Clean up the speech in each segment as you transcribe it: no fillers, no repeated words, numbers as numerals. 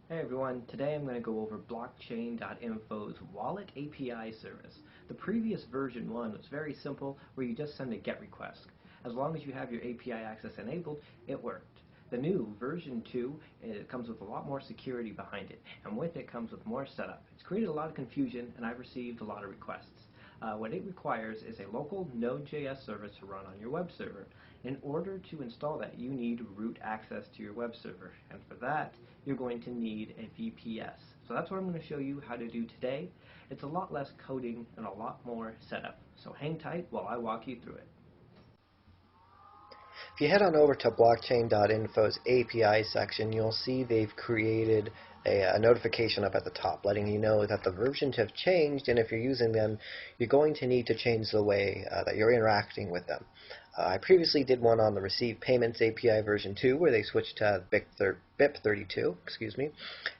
Hey everyone, today I'm going to go over blockchain.info's wallet API service. The previous version 1 was very simple, where you just send a GET request. As long as you have your API access enabled, it worked. The new version 2 comes with a lot more security behind it, and with it comes with more setup. It's created a lot of confusion, and I've received a lot of requests. What it requires is a local Node.js service to run on your web server. In order to install that, you need root access to your web server, and for that, you're going to need a VPS. So that's what I'm going to show you how to do today. It's a lot less coding and a lot more setup. So hang tight while I walk you through it. If you head on over to blockchain.info's API section, you'll see they've created a notification up at the top letting you know that the versions have changed, and if you're using them, you're going to need to change the way that you're interacting with them. I previously did one on the Receive Payments API version 2 where they switched to BIP32,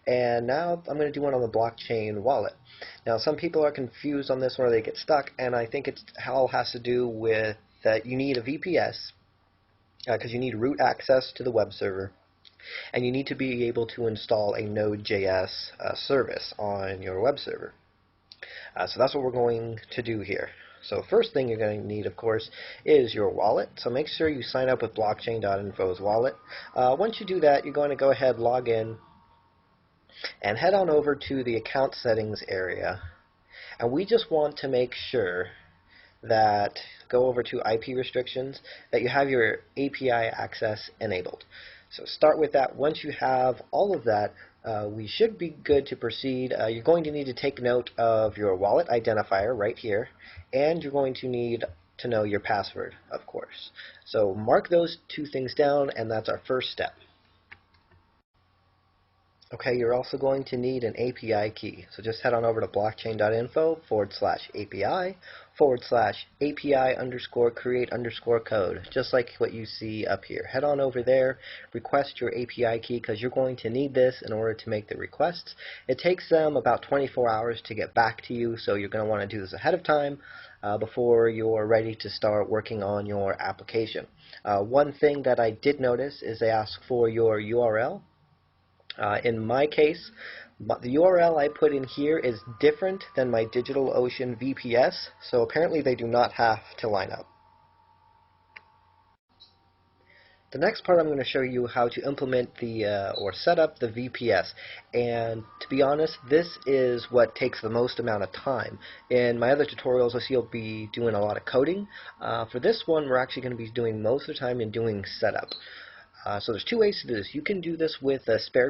and now I'm going to do one on the blockchain wallet. Now some people are confused on this one, or they get stuck, and I think it all has to do with that you need a VPS because you need root access to the web server, and you need to be able to install a Node.js service on your web server. So that's what we're going to do here. So first thing you're going to need, of course, is your wallet. So make sure you sign up with blockchain.info's wallet. Once you do that, you're going to go ahead, log in, and head on over to the account settings area. And we just want to make sure that, go over to IP restrictions, that you have your API access enabled. So start with that. Once you have all of that, we should be good to proceed. You're going to need to take note of your wallet identifier right here, and you're going to need to know your password, of course. So mark those two things down, and that's our first step. Okay, you're also going to need an API key. So just head on over to blockchain.info/API/API_create_code, just like what you see up here. Head on over there, request your API key, because you're going to need this in order to make the requests. It takes them about 24 hours to get back to you, so you're going to want to do this ahead of time before you're ready to start working on your application. One thing that I did notice is they ask for your URL. In my case, the URL I put in here is different than my DigitalOcean VPS, so apparently they do not have to line up. The next part, I'm going to show you how to implement or set up the VPS, and to be honest, this is what takes the most amount of time. In my other tutorials, I see you'll be doing a lot of coding. For this one, we're actually going to be doing most of the time in doing setup. So there's two ways to do this. You can do this with a spare